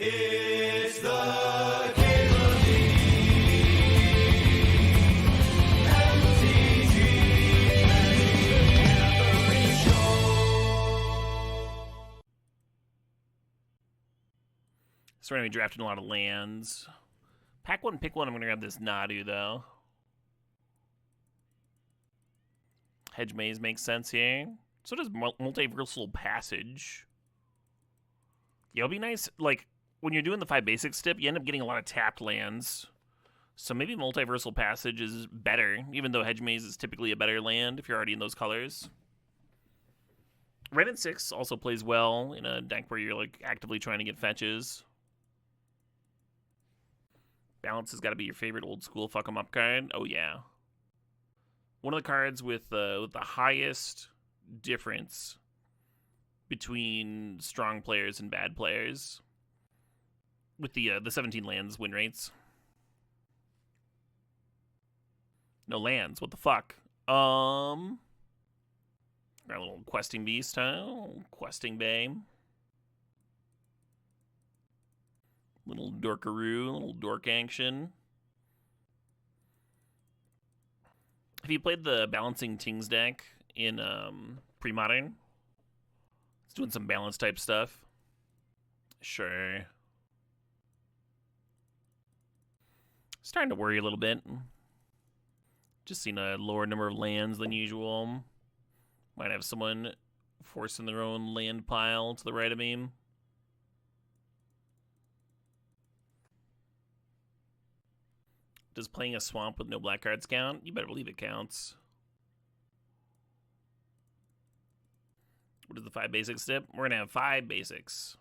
It's the Caleb MTG Show. So we're going to be drafting a lot of lands. Pack one, pick one. I'm going to grab this Nadu, though. Hedge Maze makes sense here. So does Multiversal Passage. Yeah, it'll be nice, like, when you're doing the 5 basic stip, you end up getting a lot of tapped lands. So maybe Multiversal Passage is better, even though Hedge Maze is typically a better land if you're already in those colors. Red and 6 also plays well in a deck where you're, like, actively trying to get fetches. Balance has got to be your favorite old school fuck 'em up card. Oh, yeah. One of the cards with the highest difference between strong players and bad players with the 17 lands win rates. No lands. What the fuck? Our little questing beast, huh? Questing bay. Little dorkaroo, little dork action. Have you played the Balancing Tings deck in pre-modern? It's doing some balance type stuff. Sure. Starting to worry a little bit. Just seen a lower number of lands than usual. Might have someone forcing their own land pile to the right of me. Does playing a swamp with no black cards count? You better believe it counts. What is the 5 basics stip? We're going to have 5 basics.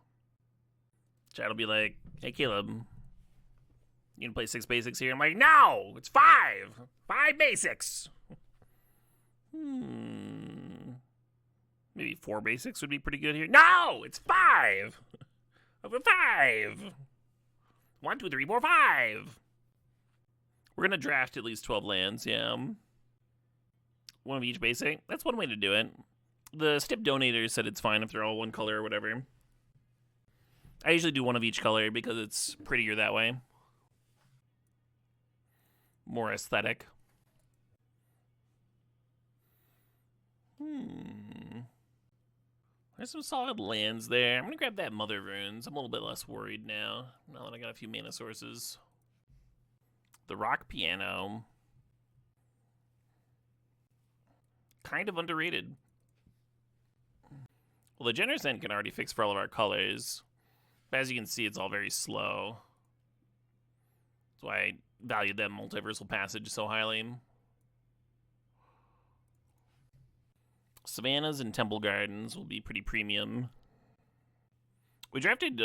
Chad will be like, hey, Caleb, you going to play 6 basics here? I'm like, no, it's 5. 5 basics. Maybe 4 basics would be pretty good here. No, it's 5. Over 5. 1, 2, 3, 4, 5. We're going to draft at least 12 lands, yeah. One of each basic. That's one way to do it. The Stip Donator said it's fine if they're all one color or whatever. I usually do one of each color because it's prettier that way. More aesthetic. There's some solid lands there. I'm going to grab that Mother Runes. I'm a little bit less worried now that I got a few mana sources. The Rock Piano. Kind of underrated. Well, the Generous End can already fix for all of our colors. But as you can see, it's all very slow. That's why I valued that Multiversal Passage so highly. Savannas and Temple Gardens will be pretty premium. We drafted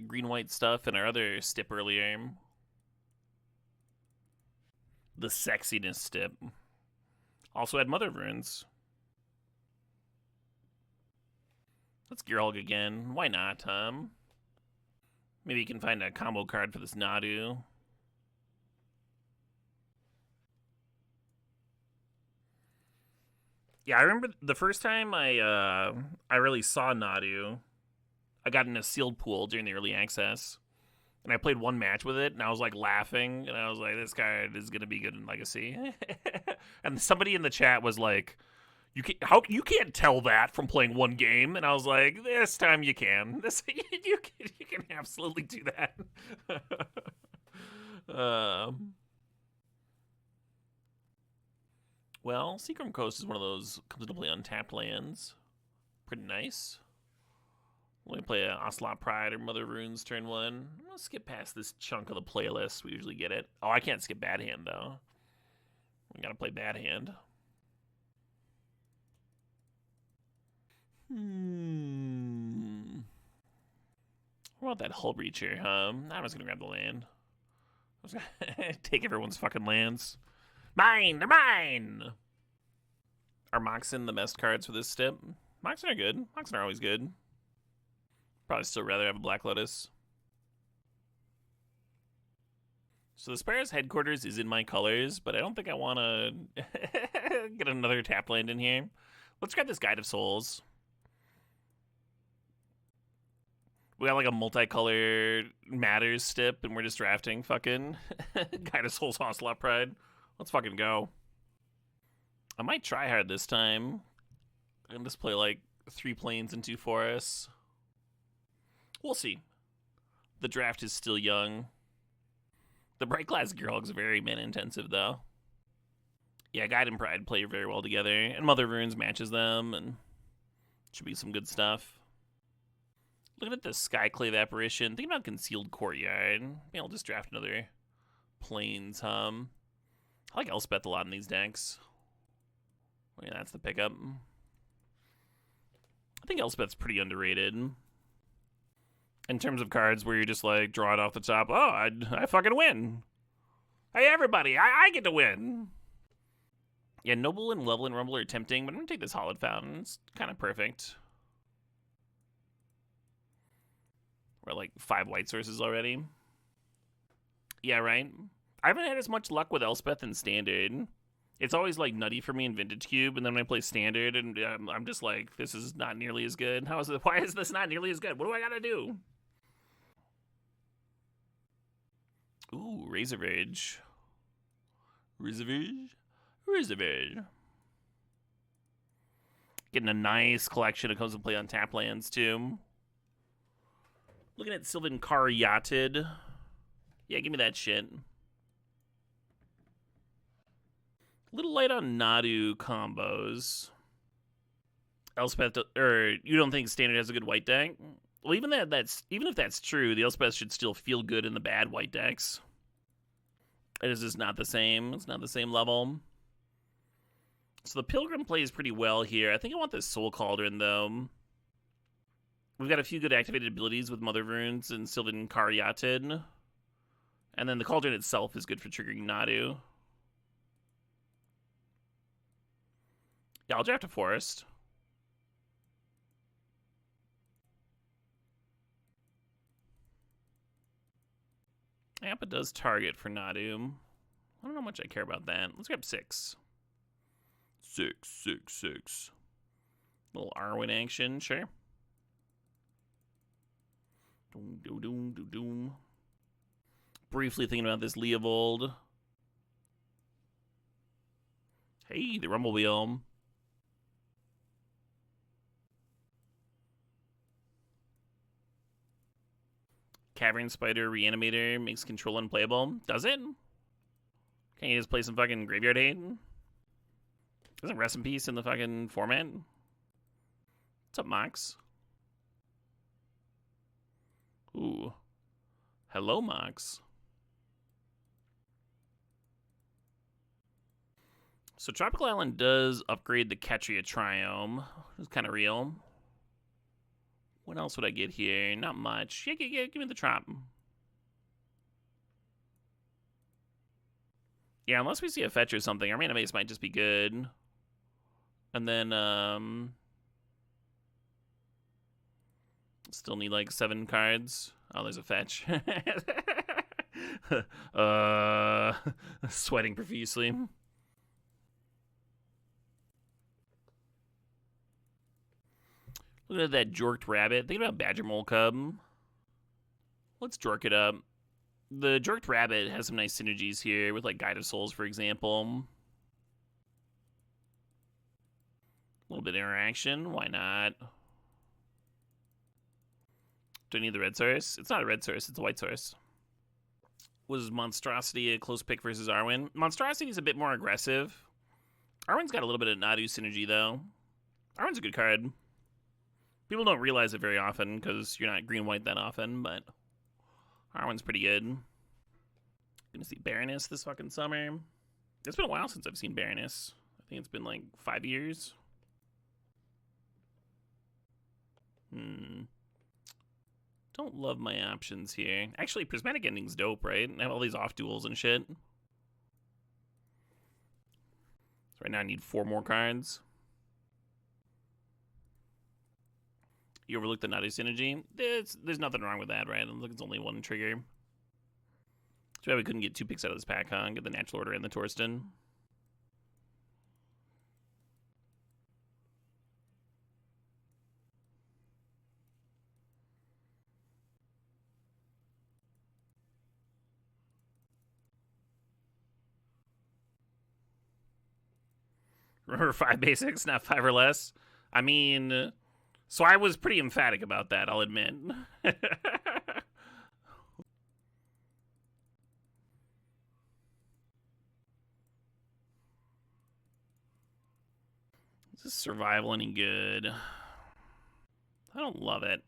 green-white stuff in our other stip earlier. The Sexiness stip. Also had Mother Runes. Let's Gearhulk again. Why not, Maybe you can find a combo card for this Nadu. Yeah, I remember the first time I really saw Nadu, I got in a sealed pool during the early access. And I played one match with it, and I was, like, laughing. And I was like, this card is going to be good in Legacy. And somebody in the chat was like, you can't tell that from playing one game. And I was like, this time you can. You can absolutely do that. Well, Seacrum Coast is one of those comes into play untapped lands. Pretty nice. Let me play an Ocelot Pride or Mother Runes turn 1. I'm going to skip past this chunk of the playlist. We usually get it. Oh, I can't skip Bad Hand, though. We got to play Bad Hand. What about that Hull Breacher, huh? I'm just going to grab the land. I was going to take everyone's fucking lands. Mine! They're mine! Are Moxen the best cards for this stip? Moxen are good. Moxen are always good. Probably still rather have a Black Lotus. So the Sparrow's headquarters is in my colors, but I don't think I want to get another tap land in here. Let's grab this Guide of Souls. We got like a multicolored matters stip, and we're just drafting fucking Guide of Souls Onslaught Pride. Let's fucking go. I might try hard this time and just play like 3 plains and 2 forests. We'll see. The draft is still young. The Bright Glass Gearhulk's very mana intensive though. Yeah, Guide and Pride play very well together, and Mother of Runes matches them, and should be some good stuff. Looking at the Skyclave Apparition, thinking about Concealed Courtyard. Maybe I'll just draft another Plains Hum. I like Elspeth a lot in these decks. Yeah, that's the pickup. I think Elspeth's pretty underrated. In terms of cards where you're just like, draw it off the top. Oh, I fucking win. Hey, everybody, I get to win. Yeah, Noble and Level and Rumble are tempting, but I'm going to take this Hollowed Fountain. It's kind of perfect. We're at like 5 white sources already. Yeah, right? I haven't had as much luck with Elspeth in Standard. It's always like nutty for me in Vintage Cube, and then when I play Standard, and I'm just like, this is not nearly as good. How is it? Why is this not nearly as good? What do I gotta do? Ooh, Razorverge. Razorverge. Getting a nice collection that comes to play on tap lands, too. Looking at Sylvan Caryatid. Yeah, give me that shit. Little light on Nadu combos. Elspeth, or you don't think Standard has a good white deck? Well, even if that's true, the Elspeth should still feel good in the bad white decks. It is just not the same. It's not the same level. So the Pilgrim plays pretty well here. I think I want this Soul Cauldron, though. We've got a few good activated abilities with Mother of Runes and Sylvan Caryatid. And then the Cauldron itself is good for triggering Nadu. Yeah, I'll draft a Forest. Yep, it does target for Nadu. I don't know how much I care about that. Let's grab 6. 6. Little Arwen action, sure. Doom. Briefly thinking about this Leovold. Hey, the Rumble Wheel. Cavern Spider Reanimator makes control unplayable. Does it? Can't you just play some fucking Graveyard Hate? Isn't Rest in Peace in the fucking format? What's up, Mox? Ooh. Hello, Mox. So Tropical Island does upgrade the Ketria Triome. It's kind of real. What else would I get here? Not much. Yeah, give me the Trop. Yeah, unless we see a fetch or something, our mana base might just be good. And then, still need like 7 cards. Oh, there's a fetch. Sweating profusely. Look at that Jorked Rabbit. Think about Badger Mole Cub. Let's Jork it up. The Jorked Rabbit has some nice synergies here with like Guide of Souls, for example. A little bit of interaction. Why not? Do I need the red source? It's not a red source. It's a white source. Was Monstrosity a close pick versus Arwen? Monstrosity is a bit more aggressive. Arwen's got a little bit of Nadu synergy, though. Arwen's a good card. People don't realize it very often because you're not green-white that often, but Arwen's pretty good. Gonna see Baroness this fucking summer. It's been a while since I've seen Baroness. I think it's been like 5 years. Don't love my options here. Actually, Prismatic Ending's dope, right? I have all these off duels and shit. So right now I need 4 more cards. You overlooked the Nadu synergy? There's nothing wrong with that, right? Look, it's only 1 trigger. Too bad we couldn't get 2 picks out of this pack, huh? Get the Natural Order and the Torsten. Remember 5 basics, not 5 or less? I mean, so I was pretty emphatic about that, I'll admit. Is this survival any good? I don't love it.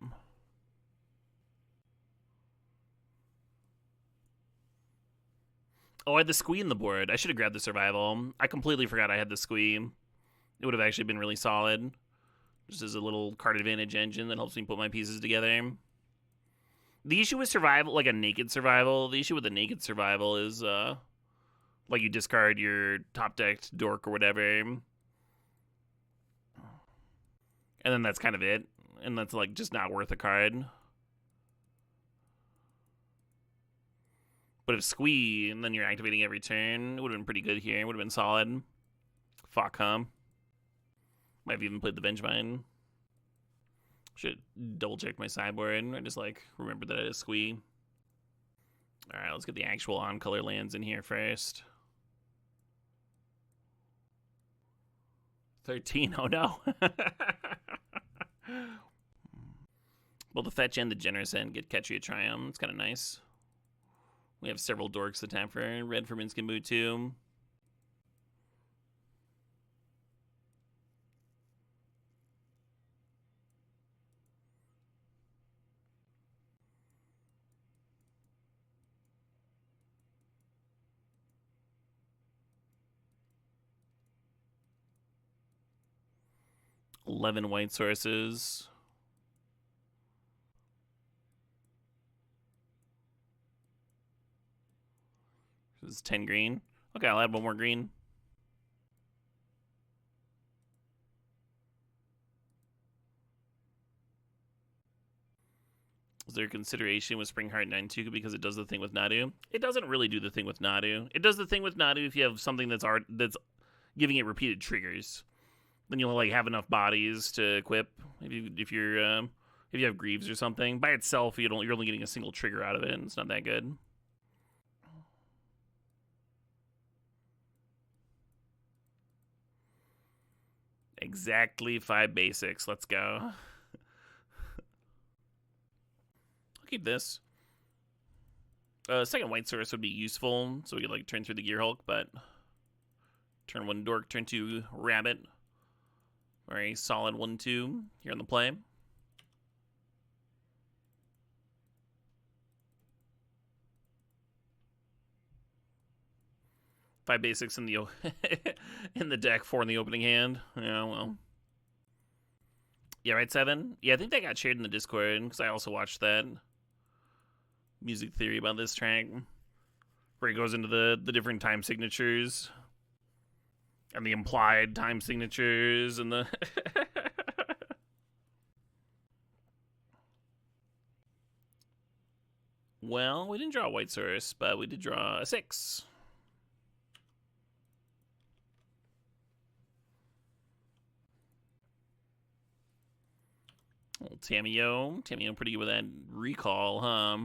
Oh, I had the squee in the board. I should have grabbed the survival. I completely forgot I had the squee. It would have actually been really solid. Just as a little card advantage engine that helps me put my pieces together. The issue with survival, like a naked survival, the issue with the naked survival is, like you discard your top decked dork or whatever. And then that's kind of it. And that's, like, just not worth a card. But if squee, and then you're activating every turn, it would have been pretty good here. It would have been solid. Fuck, huh? Might have even played the Vengevine. Should double check my sideboard. I just, like, remember that I had a squee. Alright, let's get the actual on-color lands in here first. 13, oh no. Well, the fetch and the generous end get Catchy a Triumph. It's kind of nice. We have several dorks to tap for. Red for Minskin Boot, too. $11 white sources. This is 10 green. Okay, I'll add one more green. Is there consideration with Springheart 9-2 because it does the thing with Nadu? It doesn't really do the thing with Nadu. It does the thing with Nadu if you have something that's giving it repeated triggers. Then you'll like have enough bodies to equip. If you have Greaves or something, by itself you're only getting a single trigger out of it, and it's not that good. Exactly 5 basics. Let's go. I'll keep this. Second white source would be useful, so we could like turn through the Gear Hulk, but turn 1 Dork, turn 2 Rabbit. Very solid 1-2 here on the play. Five basics in the in the deck, 4 in the opening hand. Yeah, well. Yeah, right, 7? Yeah, I think that got shared in the Discord, because I also watched that music theory about this track, where he goes into the different time signatures, and the implied time signatures, and the... Well, we didn't draw a white source, but we did draw a 6. Old Tamiyo. Tamiyo pretty good with that recall, huh?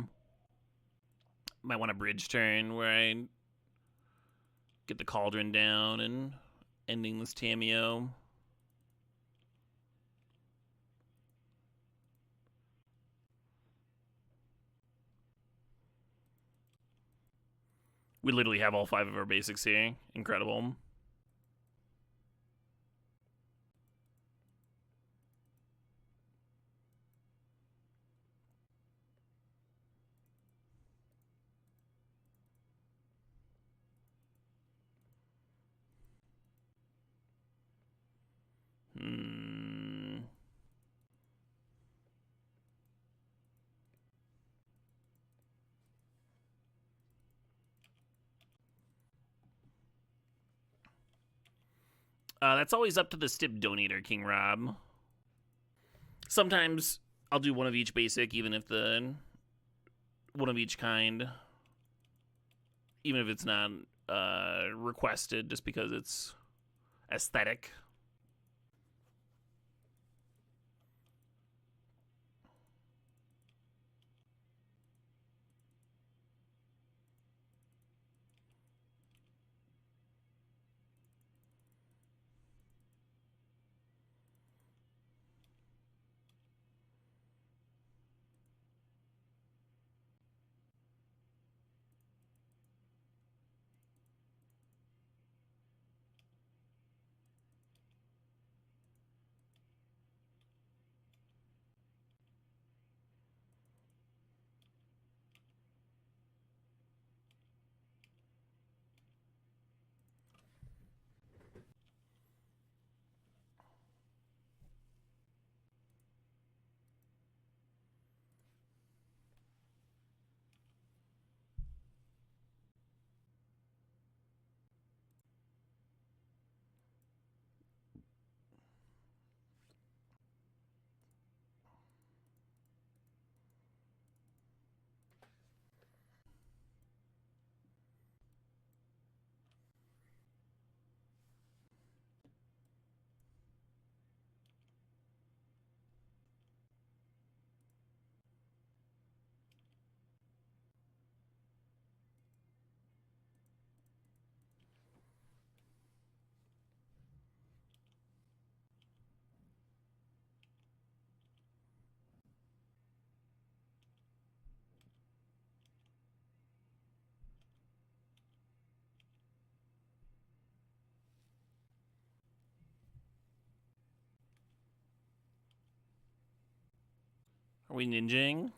Might want a bridge turn where I get the Cauldron down and ending this Tamiyo. We literally have all 5 of our basics here. Incredible. That's always up to the Stip donator, King Rob. Sometimes I'll do one of each basic, even if the one of each kind, even if it's not requested, just because it's aesthetic. Are we ninjing?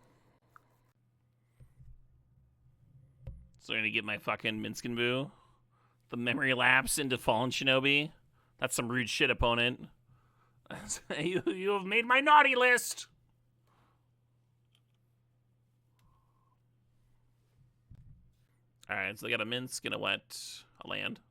So I'm gonna get my fucking Minskin Boo. The memory lapse into Fallen Shinobi. That's some rude shit, opponent. You have made my naughty list. Alright, so they got a Minsk and a wet, a land.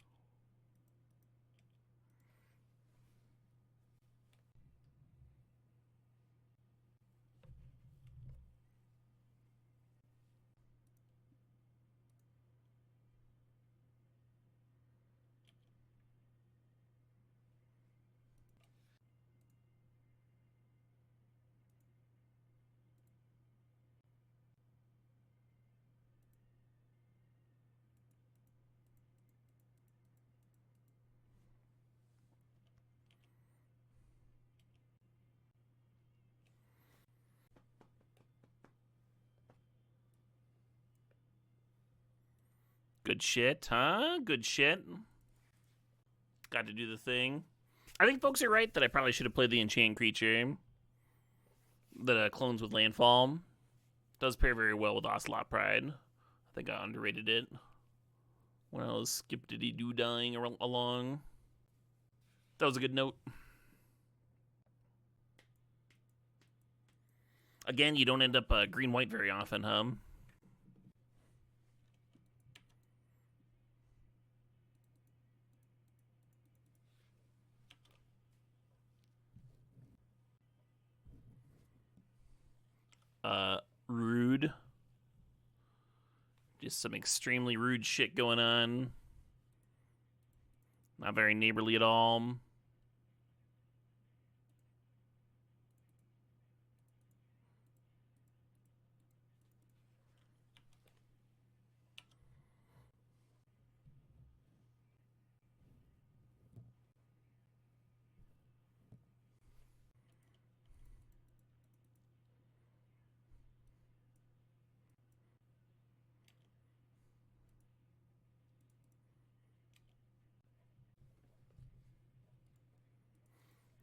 Good shit, huh? Good shit. Got to do the thing. I think folks are right that I probably should have played the Enchant Creature that clones with Landfall. Does pair very well with Ocelot Pride. I think I underrated it when I was skip-diddy-doo-dying along. That was a good note. Again, you don't end up green-white very often, huh? Rude. Just some extremely rude shit going on. Not very neighborly at all.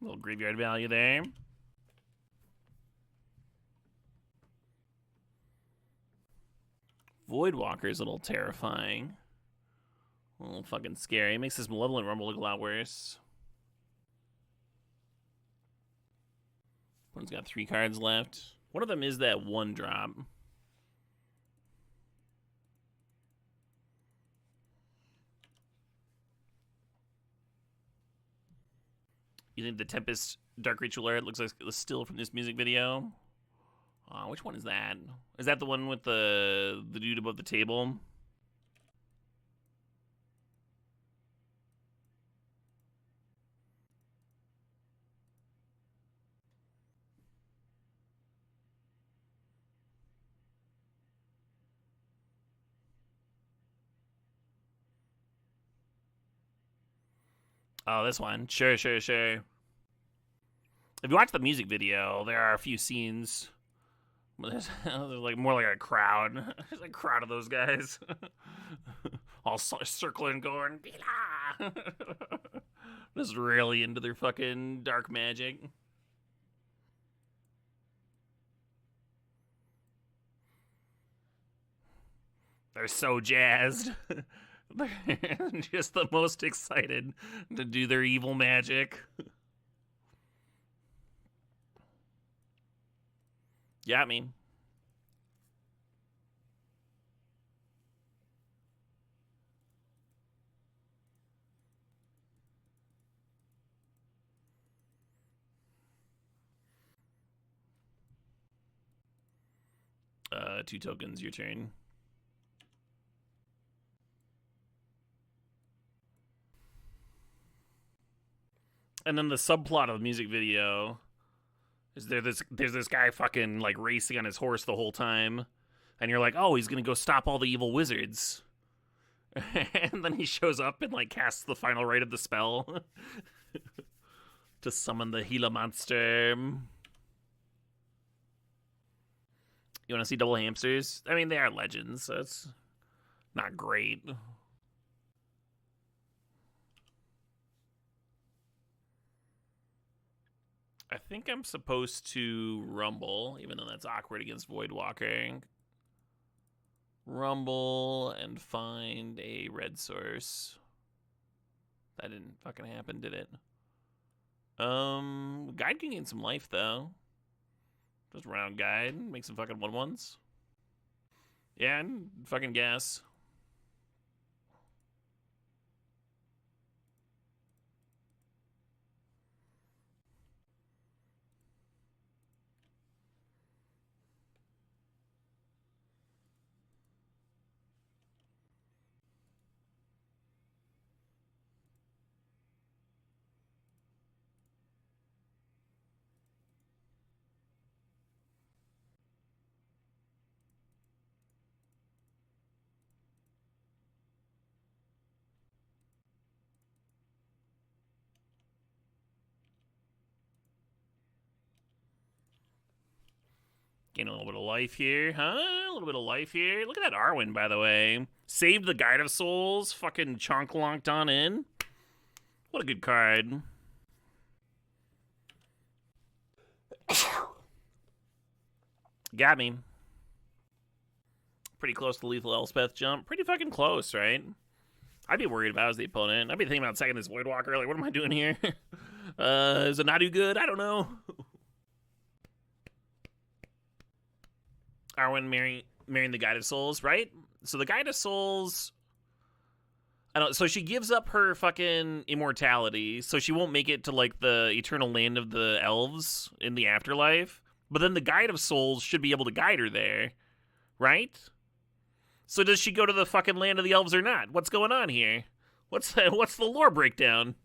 Little graveyard value there. Voidwalker's a little terrifying. A little fucking scary. It makes this Malevolent Rumble look a lot worse. One's got 3 cards left. One of them is that 1-drop. You think the Tempest Dark Ritual Alert looks like the still from this music video? Which one is that? Is that the one with the dude above the table? Oh, this one. Sure. If you watch the music video, there are a few scenes. There's like more like a crowd. There's a crowd of those guys, all circling, going, Bila! Just really into their fucking dark magic. They're so jazzed. They're just the most excited to do their evil magic. Yeah, I mean. Two tokens, your turn. And then the subplot of the music video is there's this guy fucking like racing on his horse the whole time, and you're like, oh, he's gonna go stop all the evil wizards, and then he shows up and like casts the final rite of the spell to summon the Gila monster. You want to see double hamsters? I mean, they are legends, so it's not great. I think I'm supposed to rumble, even though that's awkward against Voidwalker. Rumble and find a red source. That didn't fucking happen, did it? Guide can gain some life, though. Just round guide, make some fucking 1/1s. Yeah, and fucking gas. Gain a little bit of life here, huh? A little bit of life here. Look at that Arwen, by the way. Saved the Guide of Souls. Fucking chonk-lonked on in. What a good card. Got me. Pretty close to lethal Elspeth jump. Pretty fucking close, right? I'd be worried if I was the opponent. I'd be thinking about second this Voidwalker. Like, what am I doing here? Is it not do good? I don't know. Arwen marrying the Guide of Souls, right? So the Guide of Souls, I don't. So she gives up her fucking immortality, so she won't make it to like the eternal land of the elves in the afterlife. But then the Guide of Souls should be able to guide her there, right? So does she go to the fucking land of the elves or not? What's going on here? What's the lore breakdown?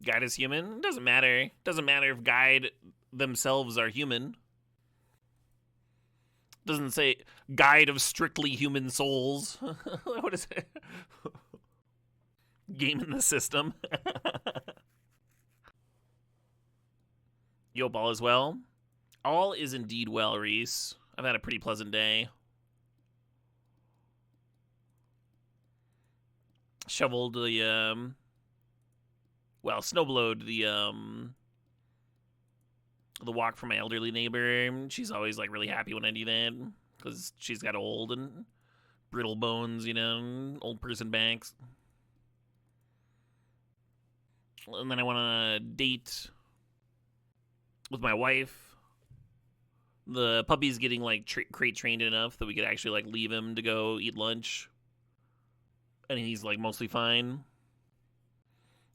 Guide is human? Doesn't matter. Doesn't matter if Guide themselves are human. Doesn't say Guide of strictly human souls. What is it? Game in the system. Yo, all is well. All is indeed well, Reese. I've had a pretty pleasant day. Shoveled the snowblowed the walk for my elderly neighbor. She's always like really happy when I do that because she's got old and brittle bones, you know, old person backs. And then I went on a date with my wife. The puppy's getting like crate trained enough that we could actually like leave him to go eat lunch. And he's like mostly fine.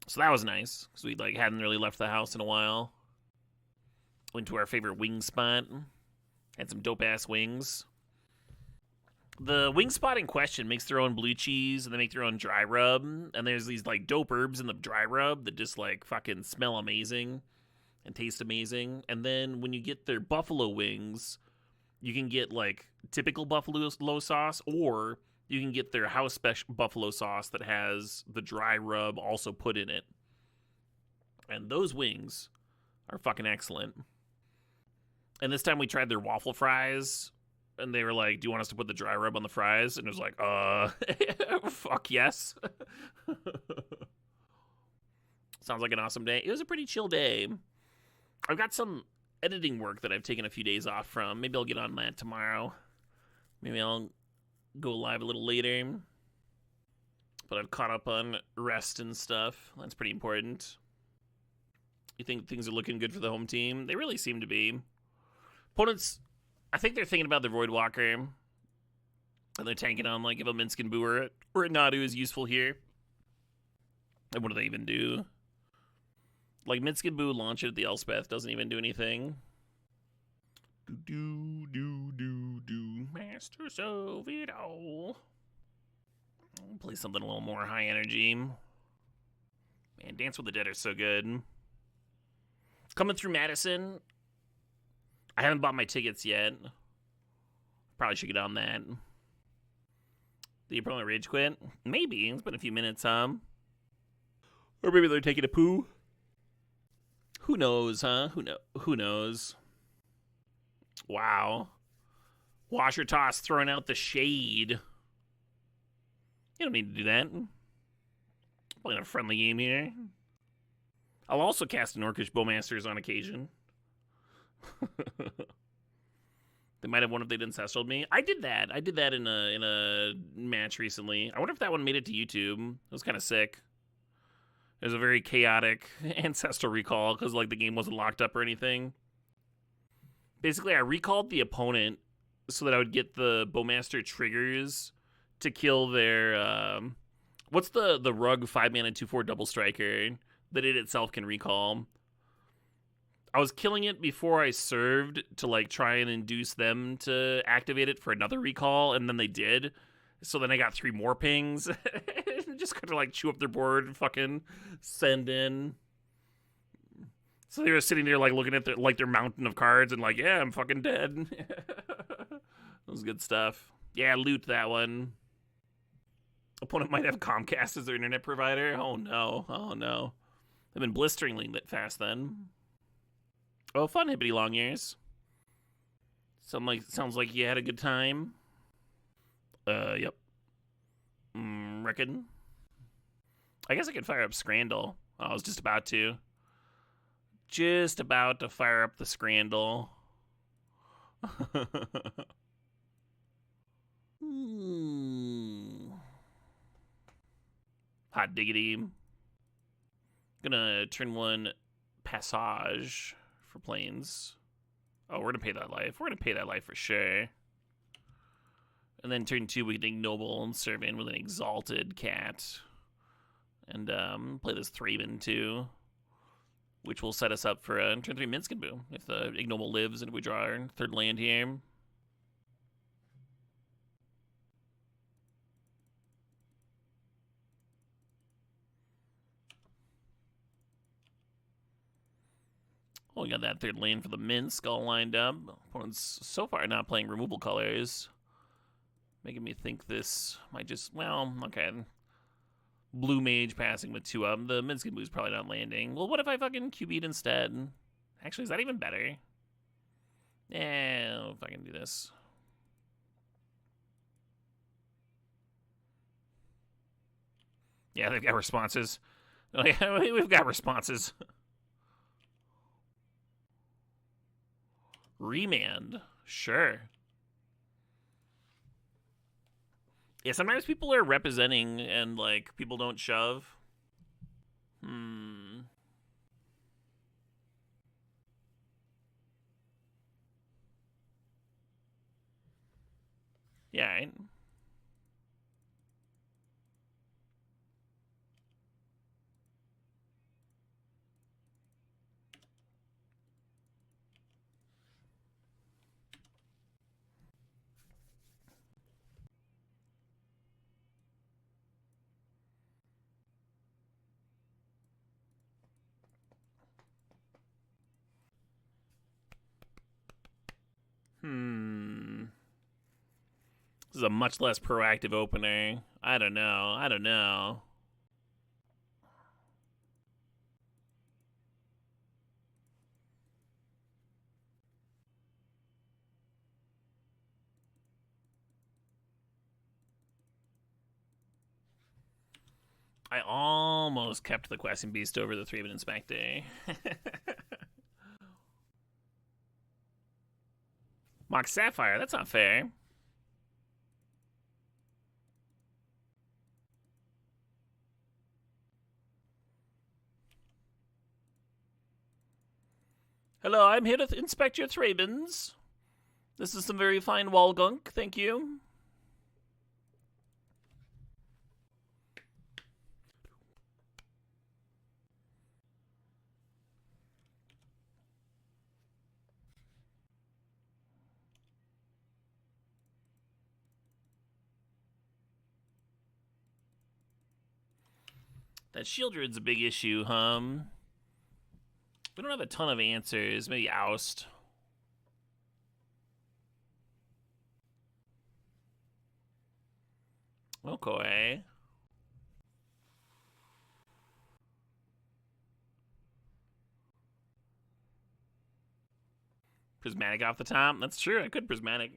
So that was nice because we like hadn't really left the house in a while. Went to our favorite wing spot. Had some dope ass wings. The wing spot in question makes their own blue cheese and they make their own dry rub. And there's these like dope herbs in the dry rub that just like fucking smell amazing and taste amazing. And then when you get their buffalo wings, you can get like typical buffalo sauce, or you can get their house special buffalo sauce that has the dry rub also put in it. And those wings are fucking excellent. And this time we tried their waffle fries, and they were like, do you want us to put the dry rub on the fries? And it was like, fuck yes. Sounds like an awesome day. It was a pretty chill day. I've got some editing work that I've taken a few days off from. Maybe I'll get on that tomorrow. Maybe I'll go live a little later. But I've caught up on rest and stuff. That's pretty important. You think things are looking good for the home team? They really seem to be. Opponents, I think they're thinking about the Voidwalker. And they're tanking on, like, if a Minskin Boo or a Nadu is useful here. And what do they even do? Like, Minskin Boo launch it at the Elspeth doesn't even do anything. Do, Masters of it all. I'll play something a little more high energy. Man, Dance with the Dead are so good. Coming through Madison. I haven't bought my tickets yet. Probably should get on that. The opponent rage quit? Maybe. It's been a few minutes, huh? Or maybe they're taking a poo. Who knows, huh? Who knows? Wow. Washer Toss throwing out the shade. You don't need to do that. Playing a friendly game here. I'll also cast an Orcish Bowmasters on occasion. They might have one if they'd ancestraled me. I did that. I did that in a match recently. I wonder if that one made it to YouTube. It was kind of sick. It was a very chaotic ancestral recall because like the game wasn't locked up or anything. Basically, I recalled the opponent so that I would get the Bowmaster triggers to kill their what's the rug 5-mana 2/4 double striker that it itself can recall. I was killing it before I served to like try and induce them to activate it for another recall, and then they did. So then I got 3 more pings. Just kind of like chew up their board and fucking send in. So they were sitting there like looking at their mountain of cards and like, yeah, I'm fucking dead. That was good stuff. Yeah, loot that one. Opponent might have Comcast as their internet provider. Oh no. Oh no. They've been blisteringly lit fast then. Oh, fun, Hippity Long Ears. Sounds like you had a good time. Yep. Reckon. I guess I could fire up Scrandle. I was just about to. Just about to fire up the Scrandle. Hot diggity. Gonna turn 1 Passage for planes. Oh, we're gonna pay that life. We're gonna pay that life for sure. And then turn 2, we can Ignoble and serve in with an Exalted Cat. And play this Thraben too, which will set us up for turn 3 Minskin Boo if the Ignoble lives and we draw our 3rd land here. Oh, we got that 3rd lane for the Minsk all lined up. Opponent's so far not playing removal colors. Making me think this might just, well, okay. Blue Mage passing with 2 of them. The Minskin Boo's probably not landing. Well, what if I fucking QB'd instead? Actually, is that even better? Yeah, if I can do this. Yeah, they've got responses. We've got responses. Remand. Sure. Yeah, sometimes people are representing and, like, people don't shove. Yeah, right? This is a much less proactive opener. I don't know. I almost kept the Questing Beast over the Thraben Inspector. Mox Sapphire, that's not fair. Hello, I'm here to inspect your Thrabens. This is some very fine wall gunk, thank you. That Shieldred's a big issue, We don't have a ton of answers. Maybe Oust. Okay. Prismatic off the top. That's true. I could Prismatic.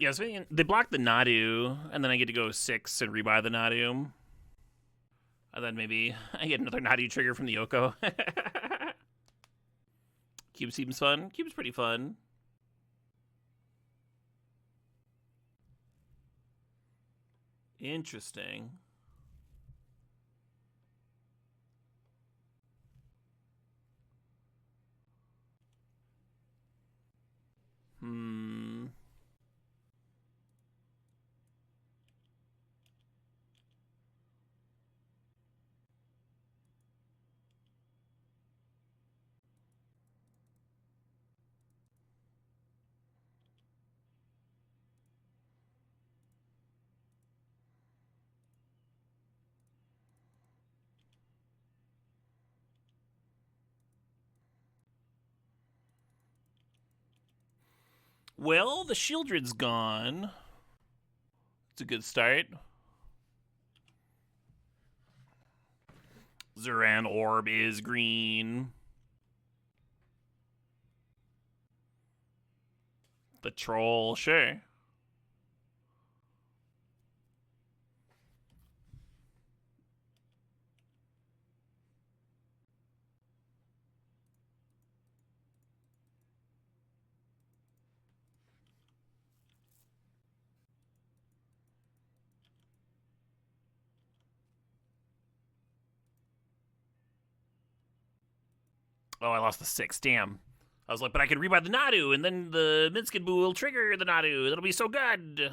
Yeah, so they block the Nadu, and then I get to go 6 and rebuy the Nadu. And then maybe I get another Nadu trigger from the Yoko. Cube seems fun. Cube's pretty fun. Interesting. Hmm. Well, the Shieldred's gone. It's a good start. Zuran Orb is green. The Troll, sure. Oh, I lost the 6. Damn. I was like, but I can rebuy the Nadu, and then the Minskin Boo will trigger the Nadu. That'll be so good.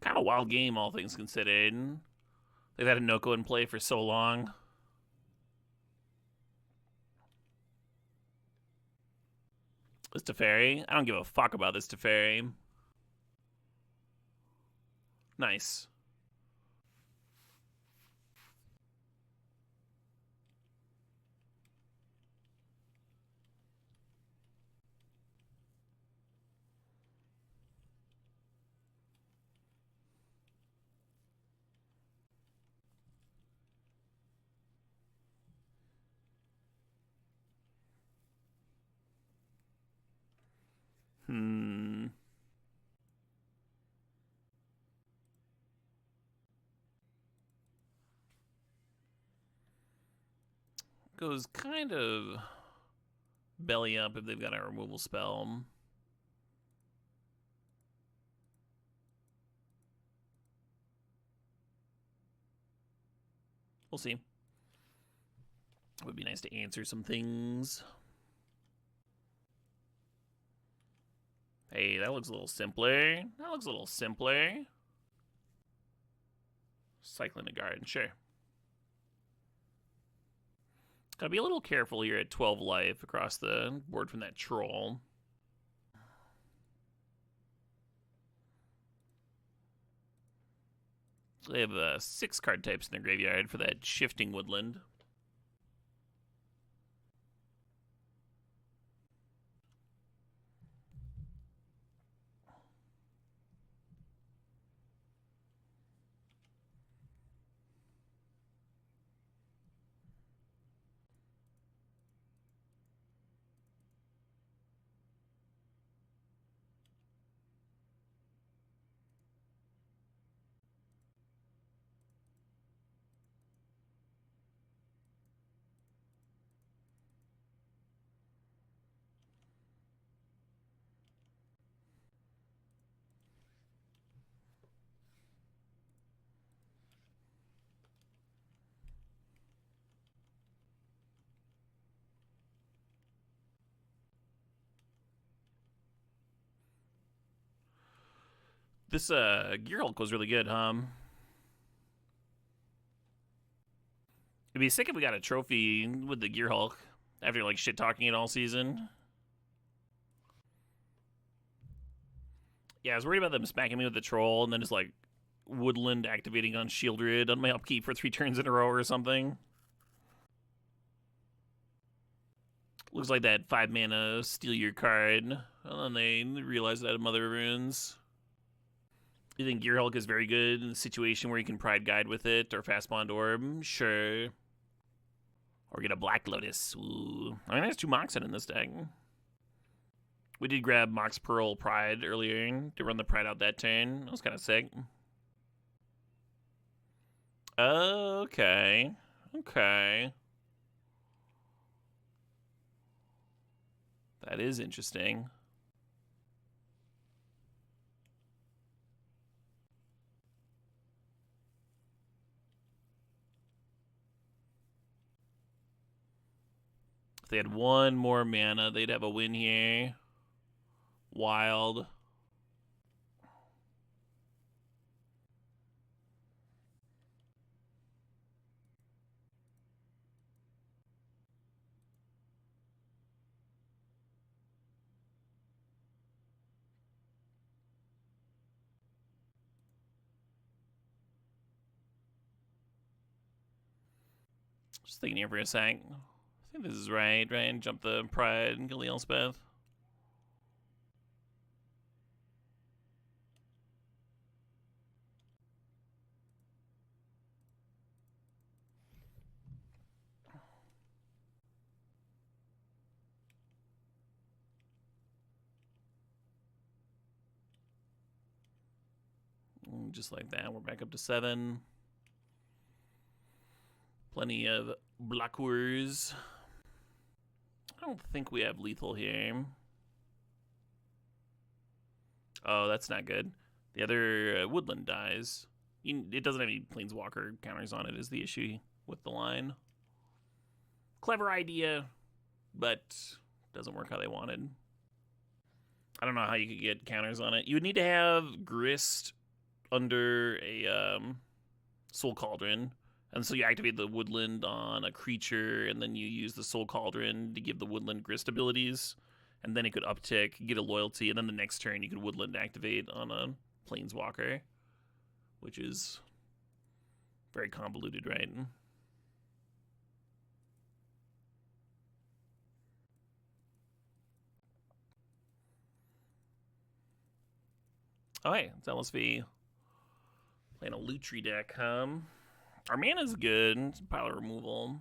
Kind of wild game, all things considered. They've had a Noko in play for so long. This Teferi? I don't give a fuck about this Teferi. Nice. Hmm. Goes kind of belly up if they've got a removal spell. We'll see. It would be nice to answer some things. Hey, that looks a little simpler. That looks a little simpler. Cycling a garden, sure. Gotta be a little careful here at 12 life across the board from that troll. So they have 6 card types in their graveyard for that shifting woodland. This Gear Hulk was really good, huh? It'd be sick if we got a trophy with the Gear Hulk after like shit talking it all season. Yeah, I was worried about them smacking me with the troll and then just like Woodland activating on Shieldred on my upkeep for 3 turns in a row or something. Looks like that 5 mana steal your card. And then they realize that Mother of Runes. You think Gear Hulk is very good in a situation where you can Pride Guide with it or Fast Bond Orb? Sure. Or get a Black Lotus. Ooh. I mean, there's 2 Moxen in this deck. We did grab Mox Pearl Pride earlier to run the Pride out that turn. That was kind of sick. Okay. Okay. That is interesting. If they had 1 more mana, they'd have a win here. Wild. Just thinking here for a sec. I think this is right? And jump the Pride and kill Elspeth. Just like that, we're back up to 7. Plenty of blockers. I don't think we have lethal here. Oh, that's not good. The other Woodland dies. It doesn't have any Planeswalker counters on it is the issue with the line. Clever idea, but doesn't work how they wanted. I don't know how you could get counters on it. You would need to have Grist under a Soul Cauldron. And so you activate the Woodland on a creature, and then you use the Soul Cauldron to give the Woodland Grist abilities. And then it could uptick, get a loyalty, and then the next turn you could Woodland activate on a Planeswalker. Which is very convoluted, right? Oh, hey, it's LSV. Playing a Lutri deck, Our mana's good. It's a pile of removal.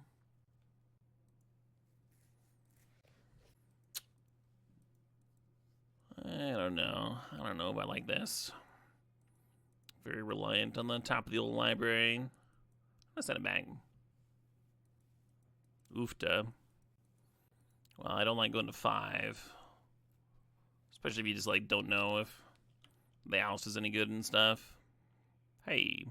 I don't know. I don't know if I like this. Very reliant on the top of the old library. Let's send it back. Oofta. Well, I don't like going to 5. Especially if you just, like, don't know if the house is any good and stuff. Hey.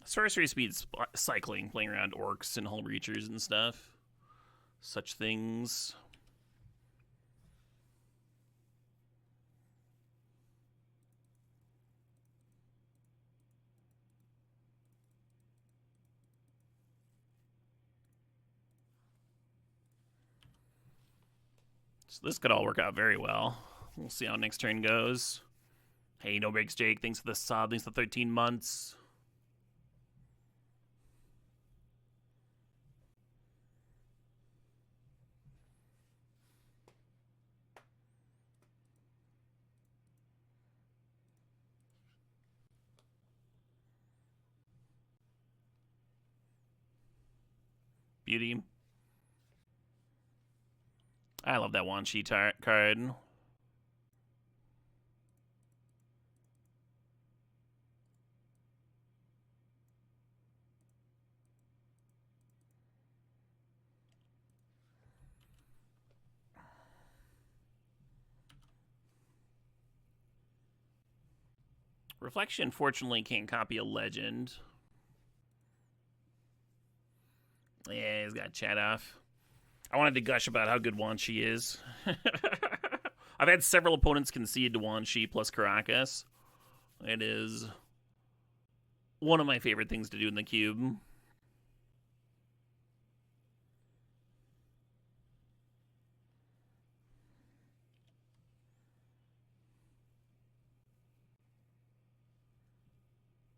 Sorcery speed cycling, playing around orcs and hull breachers and stuff. Such things. So this could all work out very well. We'll see how next turn goes. Hey, no breaks, Jake. Thanks for the sub. Thanks for 13 months. Beauty. I love that Wan Shi card. Reflection, fortunately, can't copy a legend. Yeah, he's got chat off. I wanted to gush about how good Wan Shi is. I've had several opponents concede to Wan Shi plus Caracas. It is one of my favorite things to do in the cube.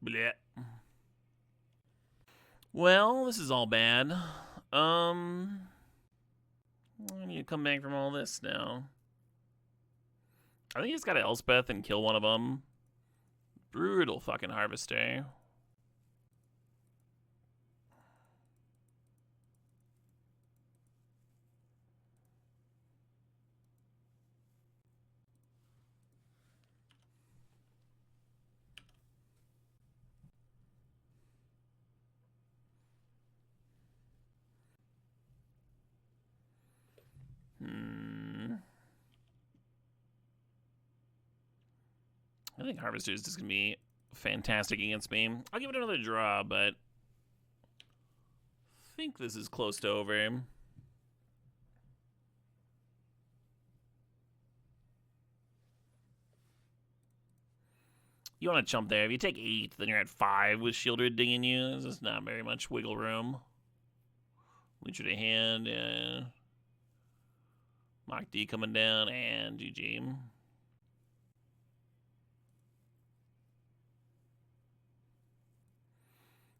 Blech. Well, this is all bad. I need to come back from all this now. I think he's got to Elspeth and kill one of them. Brutal fucking Harvester. I think Harvester is just going to be fantastic against me. I'll give it another draw, but I think this is close to over. You want to chump there. If you take 8, then you're at 5 with Shieldred dinging you. There's just not very much wiggle room. Leech to hand, yeah. Mach D coming down, and GG.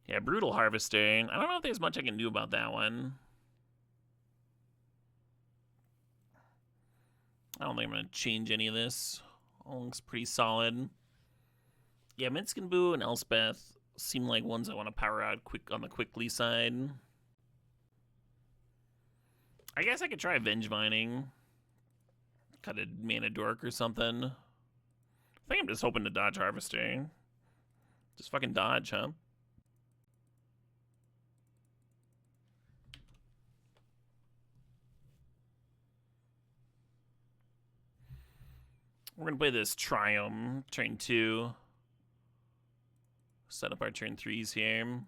Yeah, Brutal Harvester. I don't know if there's much I can do about that one. I don't think I'm going to change any of this. All looks pretty solid. Yeah, Minskin Boo and Elspeth seem like ones I want to power out quick on the quickly side. I guess I could try Vengemining. Cut a Mana Dork or something. I think I'm just hoping to dodge Harvester. Just fucking dodge, huh? We're going to play this Triumph, turn 2. Set up our turn 3s here.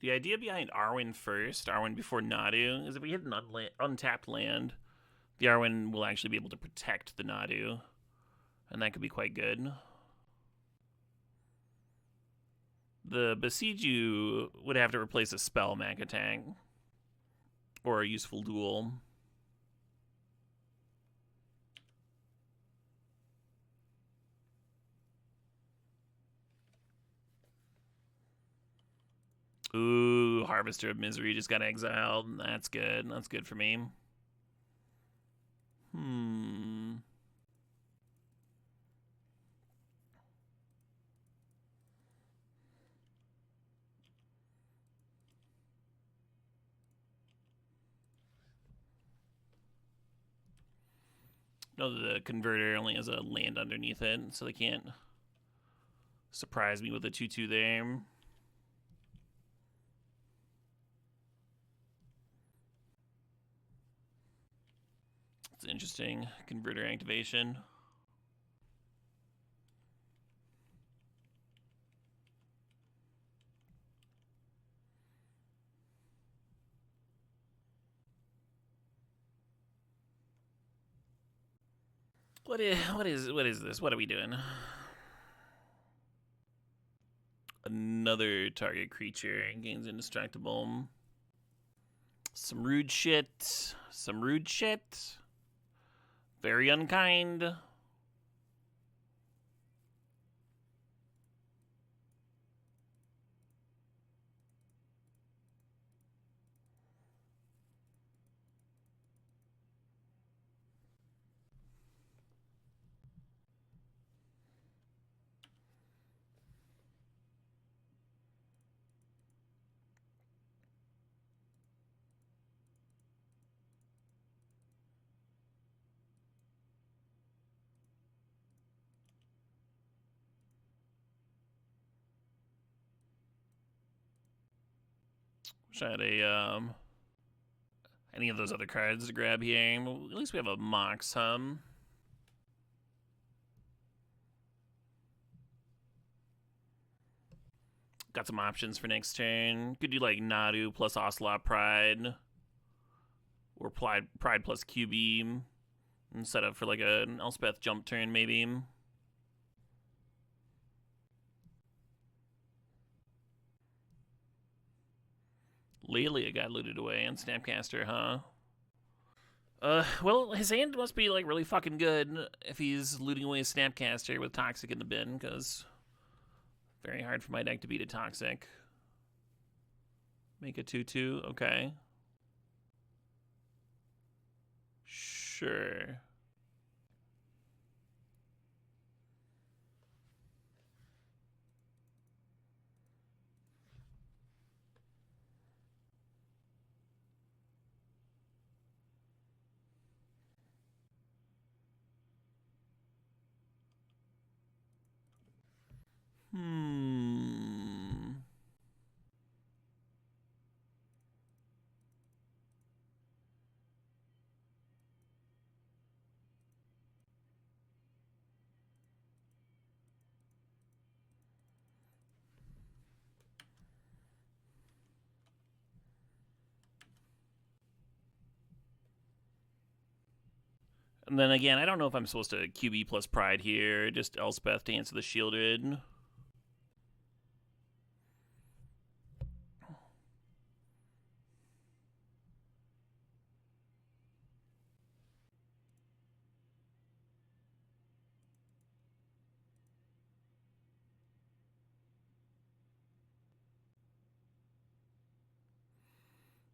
The idea behind Arwen first, Arwen before Nadu, is if we hit an untapped land, the Arwen will actually be able to protect the Nadu. And that could be quite good. The Besiju would have to replace a spell Mac attack. Or a useful duel. Ooh, Harvester of Misery just got exiled. That's good. That's good for me. No, the converter only has a land underneath it, so they can't surprise me with a 2-2 there. It's interesting. Converter activation. What is this? What are we doing? Another target creature gains indestructible. Some rude shit. Some rude shit. Very unkind. Try to any of those other cards to grab here. At least we have a Mox Hum. Got some options for next turn. Could do like Nadu plus Ocelot Pride. Or Pride plus Q-Beam. And set up for like an Elspeth jump turn, maybe. Lelia got looted away on Snapcaster, huh? Well, his hand must be like really fucking good if he's looting away a Snapcaster with Toxic in the bin, because very hard for my deck to beat a Toxic. Make a 2/2, okay. Sure. And then again, I don't know if I'm supposed to QB plus Pride here. Just Elspeth to answer the Shielded.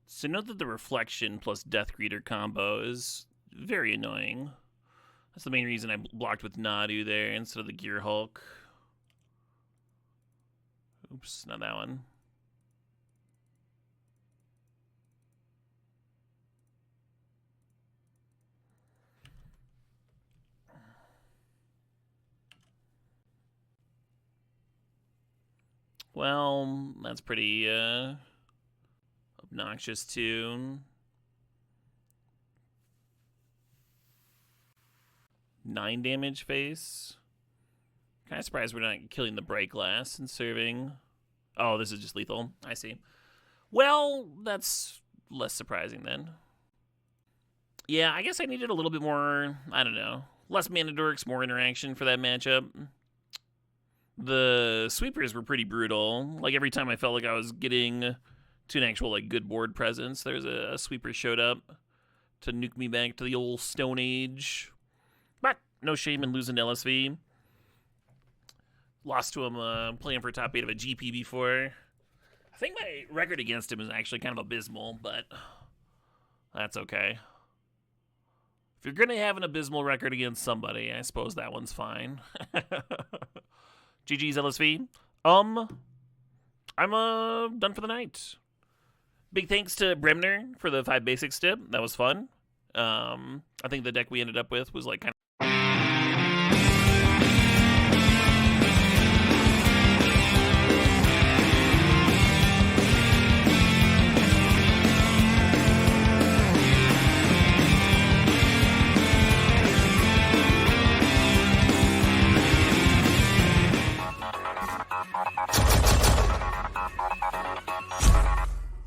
So note that the Reflection plus Death Greeter combo is very annoying. That's the main reason I blocked with Nadu there instead of the Gear Hulk. Oops, not that one. Well, that's pretty obnoxious too. 9 damage face. Kind of surprised we're not killing the Bright Glass and serving. Oh, this is just lethal. I see. Well, that's less surprising then. Yeah, I guess I needed a little bit more, I don't know, less mana dorks, more interaction for that matchup. The sweepers were pretty brutal. Like every time I felt like I was getting to an actual like good board presence, there's a sweeper showed up to nuke me back to the old Stone Age. But no shame in losing to LSV. Lost to him playing for top 8 of a GP before. I think my record against him is actually kind of abysmal, but that's okay. If you're going to have an abysmal record against somebody, I suppose that one's fine. GG's LSV. I'm done for the night. Big thanks to Bremner for the 5 basic stip. That was fun. I think the deck we ended up with was like kind of